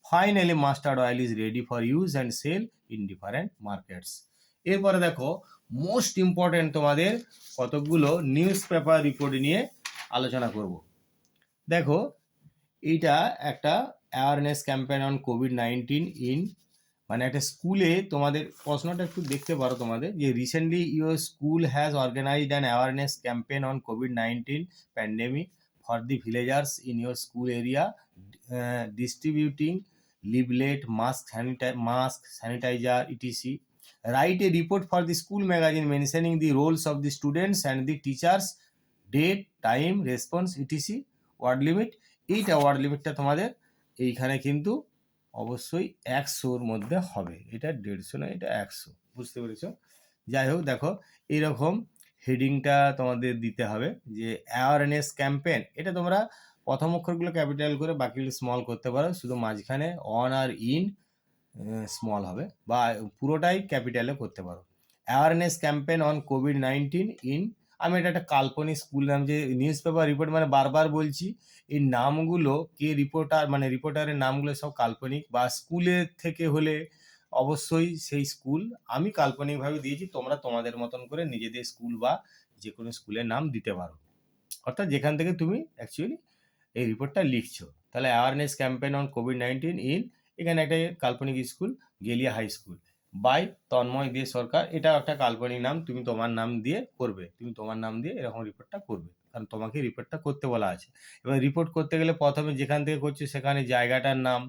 Finally, mustard oil is ready for use and sale in different markets. এরপরে দেখো most important তোমাদের কতগুলো news paper report নিয়ে আলোচনা করব। দেখো এইটা একটা অ্যাওয়ারনেস ক্যাম্পেইন অন কোভিড-19 ইন, মানে একটা স্কুলে তোমাদের প্রশ্নটা একটু দেখতে পারো তোমাদের, যে recently your school has organised an awareness campaign on কোভিড-19 pandemic for the villagers in your school area, distributing leaflet, mask, sanitizer, etc. Write a report for the school magazine mentioning the roles of the students and the teachers, date, time, response, etc. Word limit, এইটা word লিমিটটা তোমাদের এইখানে কিন্তু অবশ্যই 100-র মধ্যে হবে, এটা 150 না, এটা 100, বুঝতে পেরেছো? যাই হোক, দেখো এইরকম হেডিংটা তোমাদের দিতে হবে যে অ্যাওয়ারনেস ক্যাম্পেইন। এটা তোমরা প্রথম অক্ষরগুলো ক্যাপিটাল করে বাকিগুলো স্মল করতে পারো, শুধু মাঝখানে অন আর ইন স্মল হবে, বা পুরোটাই ক্যাপিটালে করতে পারো। অ্যাওয়ারনেস ক্যাম্পেইন অন কোভিড-19 ইন, আমি এটা একটা কাল্পনিক স্কুল নাম, যে নিউজ পেপার রিপোর্ট মানে বারবার বলছি এই নামগুলো, কে রিপোর্টার মানে রিপোর্টারের নামগুলো সব কাল্পনিক, বা স্কুলের থেকে হলে অবশ্যই সেই স্কুল আমি কাল্পনিকভাবে দিয়েছি, তোমরা তোমাদের মতন করে নিজেদের স্কুল বা যে কোনো স্কুলের নাম দিতে পারো, অর্থাৎ যেখান থেকে তুমি অ্যাকচুয়ালি এই রিপোর্টটা লিখছো। তাহলে অ্যাওয়ারনেস ক্যাম্পেইন অন কোভিড-19 ইন, এখানে একটা কাল্পনিক school Geliya high school, by Tanmoy Dey Sarkar, এটাও একটা কাল্পনিক নাম, তুমি তোমার নাম দিয়ে করবে, তুমি তোমার নাম দিয়ে এরকম রিপোর্টটা করবে, কারণ তোমাকে রিপোর্টটা করতে বলা আছে। এবার রিপোর্ট করতে গেলে প্রথমে যেখান থেকে করছো সেখানে জায়গাটার নাম,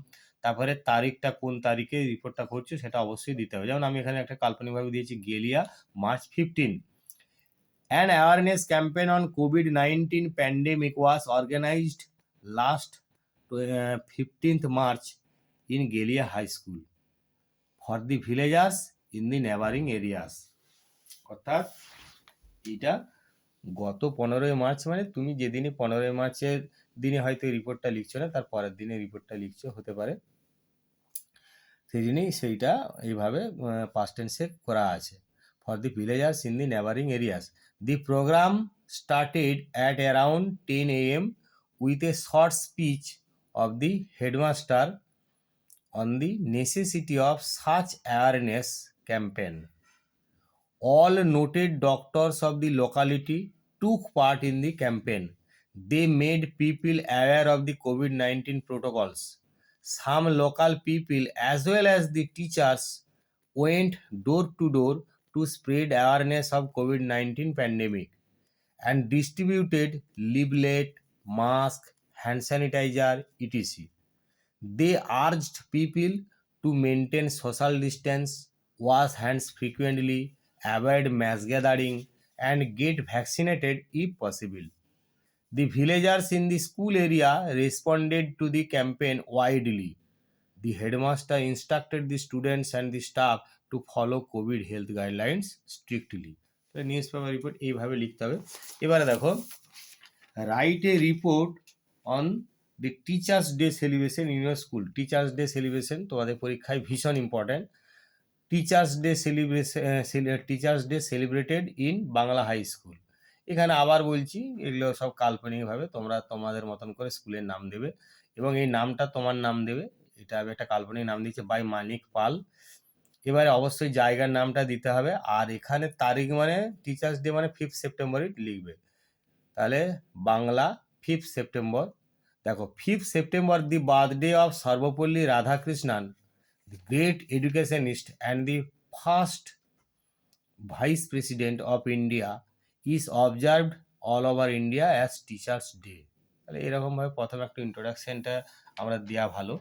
তারপরে তারিখটা, কোন তারিখে রিপোর্টটা করছো সেটা অবশ্যই দিতে হবে। যেমন আমি এখানে একটা কাল্পনিকভাবে দিয়েছি গেলিয়া March 15। An awareness campaign on COVID-19 pandemic was organized last 15th March in Gelia High School for the villagers in the neighboring areas. অর্থাৎ এটা গত 15ই মার্চ, মানে তুমি যেদিনই 15ই মার্চের দিনে হয়তো এই রিপোর্টটা লিখছো না, তার পরের দিনে রিপোর্টটা লিখছো হতে পারে, সেই জন্যই সেইটা এইভাবে পাস্ট টেন্সে করা আছে। For the villagers in the neighbouring areas, the program started at around 10 a.m. with a short speech of the headmaster on the necessity of such awareness campaign. All noted doctors of the locality took part in the campaign. They made people aware of the COVID-19 protocols. Some local people as well as the teachers went door to door to spread awareness of COVID-19 pandemic and distributed leaflet, mask, hand sanitizer, etc. They urged people to maintain social distance, wash hands frequently, avoid mass gathering, and get vaccinated if possible. The villagers in the school area responded to the campaign widely. The headmaster instructed the students and the staff to follow COVID health guidelines strictly. তো news paper report এইভাবে লিখতে হবে। এবারে দেখো, write a report on the teachers day celebration in your school. Teachers day celebration তোমাদের পরীক্ষায় ভীষণ important. Teachers day teachers day celebrated in Bangla high school. এখানে আবার বলছি, এগুলো সব কাল্পনিকভাবে তোমরা তোমাদের মতন করে স্কুলের নাম দেবে, এবং এই নামটা তোমার নাম দেবে। এটা আমি একটা কাল্পনিক নাম দিচ্ছি, বাই মানিক পাল। এবারে অবশ্যই জায়গার নামটা দিতে হবে, আর এখানে তারিখ মানে টিচার্স ডে মানে 5 সেপ্টেম্বরই লিখবে। তাহলে বাংলা 5 সেপ্টেম্বর। দেখো 5 September the birthday of Sarvepalli Radhakrishnan, the great educationist and the first vice president of India, is observed all over India as Teachers Day. তাহলে এরকমভাবে প্রথমে একটা ইন্ট্রোডাকশনটা আমরা দেওয়া ভালো।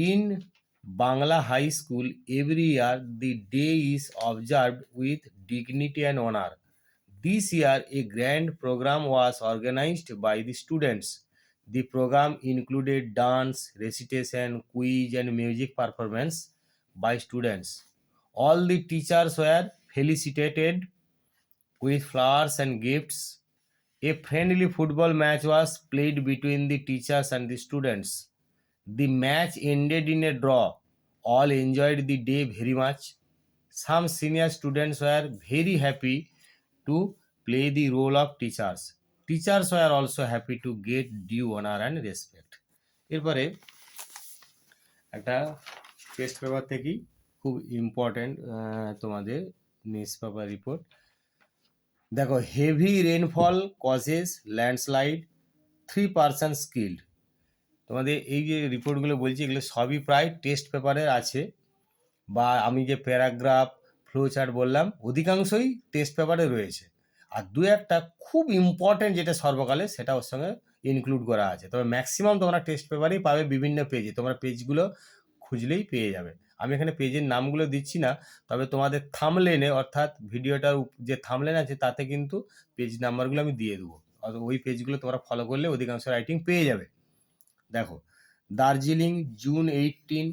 In Bangla High School, every year the day is observed with dignity and honor. This year, a grand program was organized by the students. The program included dance, recitation, quiz, and music performance by students. All the teachers were felicitated with flowers and gifts. A friendly football match was played between the teachers and the students. The match ended in a draw. All enjoyed the day very much. Some senior students were very happy to play the role of teachers. Teachers were also happy to get due honor and respect. এরপরে একটা test paper থেকেই খুব important তোমাদের news paper report দেখো, heavy rainfall causes landslide 3% skilled. তোমাদের এই যে রিপোর্টগুলো বলছি এগুলো সবই প্রায় টেস্ট পেপারের আছে, বা আমি যে প্যারাগ্রাফ ফ্লো চার্ট বললাম অধিকাংশই টেস্ট পেপারে রয়েছে, আর দু একটা খুব ইম্পর্টেন্ট যেটা সর্বকালে সেটা ওর সঙ্গে ইনক্লুড করা আছে। তবে ম্যাক্সিমাম তোমরা টেস্ট পেপারেই পাবে বিভিন্ন পেজে, তোমরা পেজগুলো খুঁজলেই পেয়ে যাবে। আমি এখানে পেজের নামগুলো দিচ্ছি না, তবে তোমাদের থাম্বনেলে অর্থাৎ ভিডিওটার যে থাম্বনেল আছে তাতে কিন্তু পেজ নাম্বারগুলো আমি দিয়ে দেবো, ওই পেজগুলো তোমরা ফলো করলে অধিকাংশ রাইটিং পেয়ে যাবে। দেখো, Darjeeling June 18,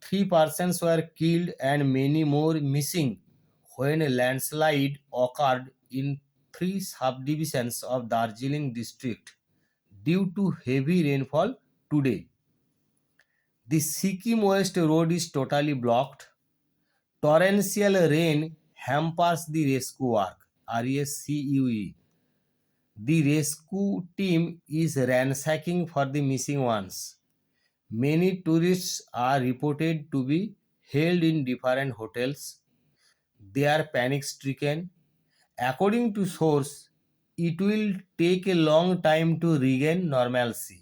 3 persons were killed and many more missing when a landslide occurred in 3 subdivisions of Darjeeling district due to heavy rainfall today. The Sikkim West Road is totally blocked. Torrential rain hampers the rescue work. RESCUE. The rescue team is ransacking for the missing ones. Many tourists are reported to be held in different hotels. They are panic-stricken. According to source, it will take a long time to regain normalcy.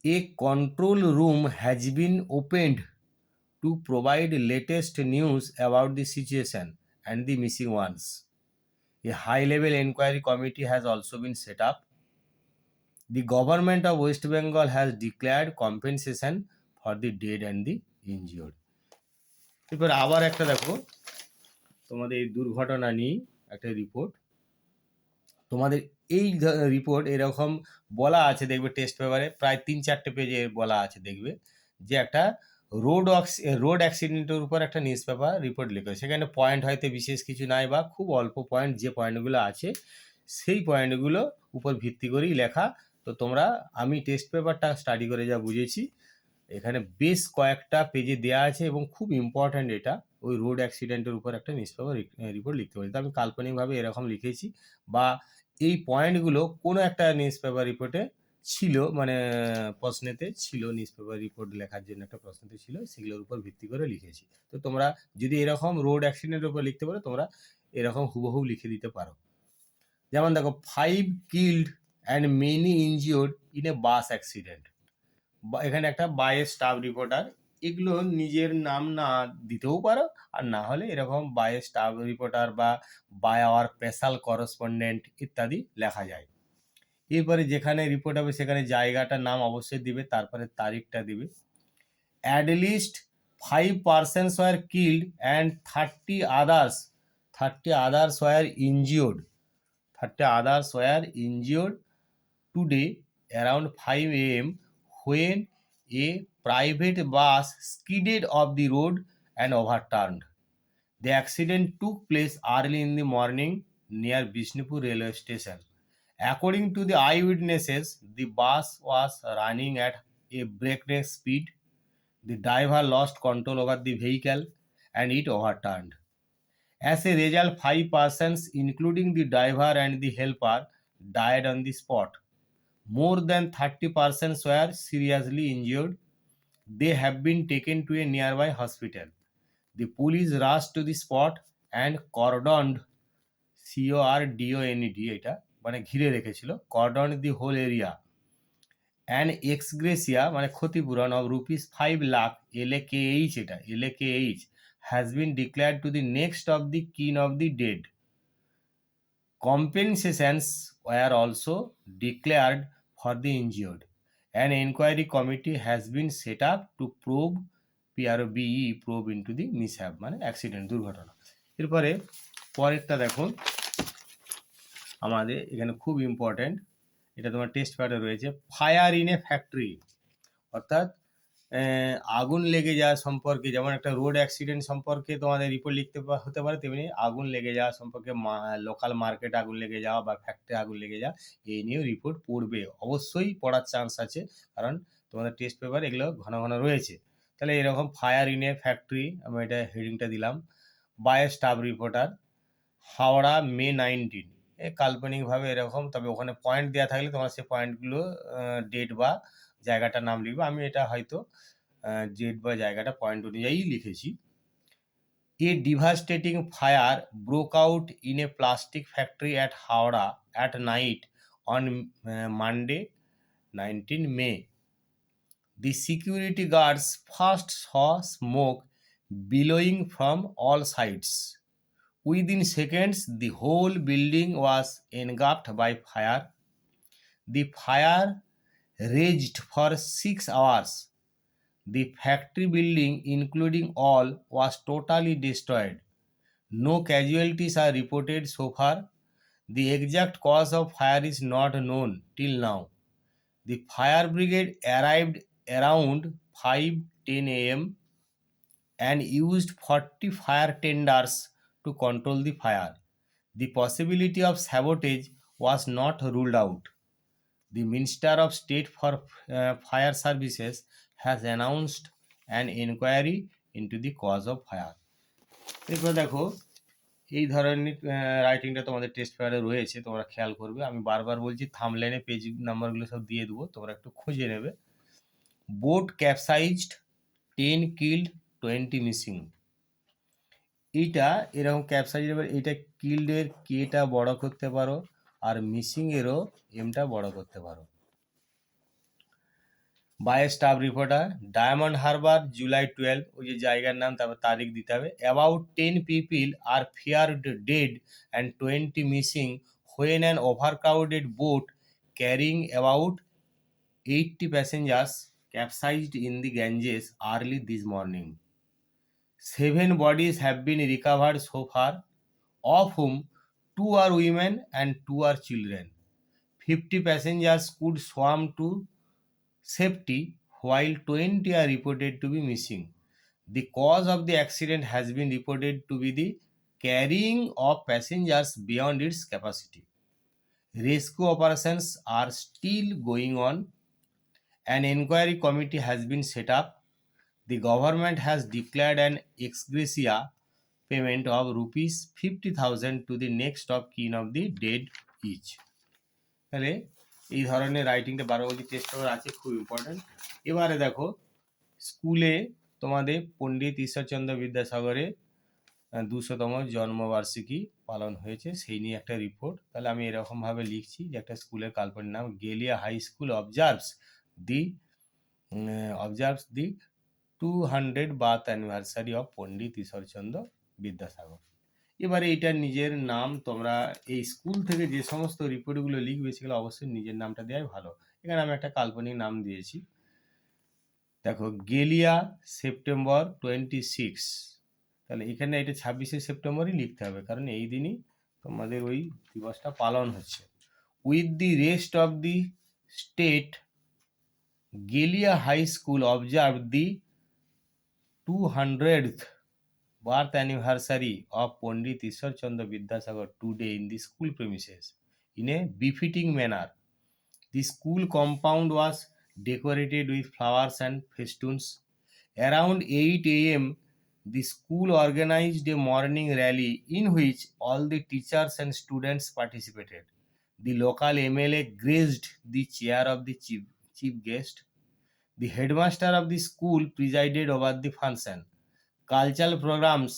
A control room has been opened to provide latest news about the situation and the missing ones. A high-level inquiry committee has also been set up. The government of West Bengal has declared compensation for the dead and the injured. এরপর আবার একটা দেখো, তোমাদের এই দুর্ঘটনা নিয়ে একটা report. তোমাদের এই রিপোর্ট এরকম বলা আছে, দেখবে টেস্ট পেপারে প্রায় 3-4 পেজে বলা আছে, দেখবে যে একটা রোড অ্যাক্সিডেন্টের উপর একটা নিউজ পেপার রিপোর্ট লেখা, সেখানে পয়েন্ট হয়তো বিশেষ কিছু নাই বা খুব অল্প পয়েন্ট, যে পয়েন্টগুলো আছে সেই পয়েন্টগুলো উপর ভিত্তি করেই লেখা। তো তোমরা, আমি টেস্ট পেপারটা স্টাডি করে যা বুঝেছি, এখানে বেশ কয়েকটা পেজে দেওয়া আছে এবং খুব ইম্পর্ট্যান্ট এটা, ওই রোড অ্যাক্সিডেন্টের উপর একটা নিউজ পেপার রিপোর্ট লিখতে পারি। তো আমি কাল্পনিকভাবে এরকম লিখেছি, বা এই পয়েন্টগুলো কোনো একটা নিউজ পেপার রিপোর্টে ছিল, মানে প্রশ্নেতে ছিল, নিউজ পেপার রিপোর্ট লেখার জন্য একটা প্রশ্নতে ছিল, সেগুলোর উপর ভিত্তি করে লিখেছি। তো তোমরা যদি এরকম রোড অ্যাক্সিডেন্টের উপর লিখতে পারো, তোমরা এরকম হুবহু লিখে দিতে পারো। যেমন দেখো, 5 killed and many injured in a bus accident. এখানে একটা বাই স্টাফ রিপোর্টার, এগুলো নিজের নাম না দিতেও পারো, আর না হলে এরকম বাই স্টাফ রিপোর্টার বা বাই আওয়ার স্পেশাল করেসপন্ডেন্ট ইত্যাদি লেখা যায়। এরপরে যেখানে রিপোর্ট হবে সেখানে জায়গাটার নাম অবশ্যই দিবে, তারপরে তারিখটা দিবে। At least 5 persons were killed and 30 others were injured. 30 others were injured today around 5 a.m. when a private bus skidded off the road and overturned. The accident took place early in the morning near Bishnupur railway station. According to the eyewitnesses, the bus was running at a breakneck speed. The driver lost control over the vehicle and it overturned. As a result, 5 persons, including the driver and the helper, died on the spot. More than 30 persons were seriously injured. They have been taken to a nearby hospital. The police rushed to the spot and cordoned, CORDONED, এটা মানে ঘিরে রেখেছিল, cordoned the whole area. An ex gratia মানে ক্ষতিপূরণ of rupees 5 lakh, LAKH, এটা LAKH, has been declared to the next of the kin of the dead. Compensations were also declared for the injured. An inquiry committee has been set up to probe into the mishap, মানে accident, দুর্ঘটনা। এরপরে পরেরটা দেখো, আমাদের এখানে খুব important, এটা তোমার টেস্ট প্যাডে রয়েছে। ফায়ার ইন এ ফ্যাক্টরি, অর্থাৎ আগুন লেগে যাওয়া সম্পর্কে, যেমন একটা রোড অ্যাক্সিডেন্ট সম্পর্কে তোমাদের রিপোর্ট লিখতে হতে পারে, তেমনি আগুন লেগে যাওয়া সম্পর্কে, লোকাল মার্কেট আগুন লেগে যাওয়া বা ফ্যাক্টরি আগুন লেগে যাওয়া, এই নিয়েও রিপোর্ট পড়বে, অবশ্যই পড়ার চান্স আছে, কারণ তোমাদের টেস্ট পেপার এগুলো ঘন ঘন রয়েছে। তাহলে এরকম ফায়ার ইন এ ফ্যাক্টরি, আমি এটা হেডিংটা দিলাম। বাই স্টাফ রিপোর্টার, হাওড়া মে 19, কাল্পনিকভাবে এরকম, তবে ওখানে পয়েন্ট দেওয়া থাকলে তোমরা সেই পয়েন্টগুলো ডেট বা জায়গাটার নাম লিখবে। আমি এটা হয়তো ডেট বা জায়গাটা পয়েন্ট অনুযায়ী লিখেছি। A devastating fire broke out in a plastic factory at Howrah at night on Monday, 19 May. The security guards first saw smoke billowing from all sides. Within seconds, the whole building was engulfed by fire. The fire raged for 6 hours. The factory building, including all, was totally destroyed. No casualties are reported so far. The exact cause of fire is not known till now. The fire brigade arrived around 5:10 a.m. and used 40 fire tenders to control the fire. The possibility of sabotage was not ruled out. The Minister of State for Fire Services has announced an inquiry into the cause of fire. এরপর দেখো, এই ধরনের রাইটিংটা তোমাদের test পেপারে রয়েছে, তোমরা খেয়াল করবে। আমি বারবার বলছি, থাম্বনেইলে পেজ নাম্বারগুলো সব দিয়ে দেবো, তোমরা একটু খুঁজে নেবে। Boat capsized, 10 killed, 20 missing. এইটা এরকম ক্যাপসাইজ, এবার এইটা কিল্ডের কেটা বড় করতে পারো, আর মিসিংয়েরও এমটা বড় করতে পারো। By staff reporter, Diamond Harbour, July 12, ওই যে জায়গার নাম, তারপর তারিখ দিতে হবে। About 10 people are feared dead and 20 missing when an overcrowded boat carrying about 80 passengers capsized in the Ganges early this morning. 7 bodies have been recovered so far, of whom 2 are women and 2 are children. 50 passengers could swim to safety, while 20 are reported to be missing. The cause of the accident has been reported to be the carrying of passengers beyond its capacity. Rescue operations are still going on. An inquiry committee has been set up. The government has declared an ex gratia payment of rupees 50,000 to the next of kin of the dead each. তাহলে এই ধরনের রাইটিংটা 12 test paper আছে, খুব important. এবারে দেখো, স্কুলে তোমাদের পণ্ডিত ঈশ্বরচন্দ্র বিদ্যাসাগরের 200তম জন্মবার্ষিকী পালন হয়েছে, সেই নিয়ে একটা রিপোর্ট। তাহলে আমি এরকমভাবে লিখছি যে একটা স্কুলের কাল্পনিক নাম, Geliya high school observes the 200 birth anniversary of Pandit Ishwarchandra Vidyasagar. এবারে এইটার নিজের নাম, তোমরা এই স্কুল থেকে যে সমস্ত রিপোর্টগুলো লিখবে সেগুলো অবশ্যই নিজের নামটা দেওয়াই ভালো। এখানে আমি একটা কাল্পনিক নাম দিয়েছি, দেখো, গেলিয়া সেপ্টেম্বর 26। তাহলে এখানে এটা 26শে সেপ্টেম্বরই লিখতে হবে, কারণ এই দিনই তোমাদের ওই দিবসটা পালন হচ্ছে। With the rest of the state, Geliya high school observe the 200th birth anniversary of Pandit Ishwar Chandra Vidyasagar today in the school premises in a befitting manner. The school compound was decorated with flowers and festoons. Around 8 a.m., the school organized a morning rally in which all the teachers and students participated. The local MLA graced the chair of the chief guest. The headmaster of the school presided over the function. Cultural programs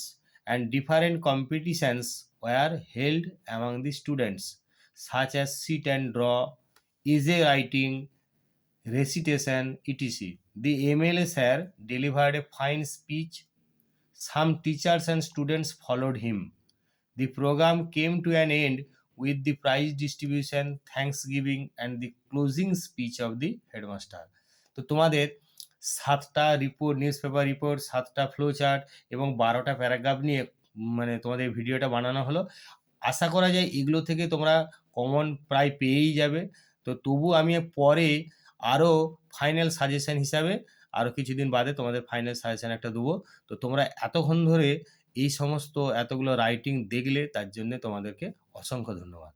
and different competitions were held among the students, such as sit and draw, essay writing, recitation, etc. The MLA sir delivered a fine speech. Some teachers and students followed him. The program came to an end with the prize distribution, thanksgiving, and the closing speech of the headmaster. তো তোমাদের 7টা report, news paper report, 7টা flow chart এবং 12টা paragraph নিয়ে মানে তোমাদের ভিডিওটা বানানো হলো। আশা করা যায় এগুলো থেকে তোমরা কমন প্রায় পেয়েই যাবে। তো তবু আমি পরে আরও ফাইনাল সাজেশন হিসাবে আরও কিছুদিন বাদে তোমাদের ফাইনাল সাজেশন একটা দেবো। তো তোমরা এতক্ষণ ধরে এই সমস্ত এতগুলো রাইটিং দেখলে, তার জন্য তোমাদেরকে অসংখ্য ধন্যবাদ।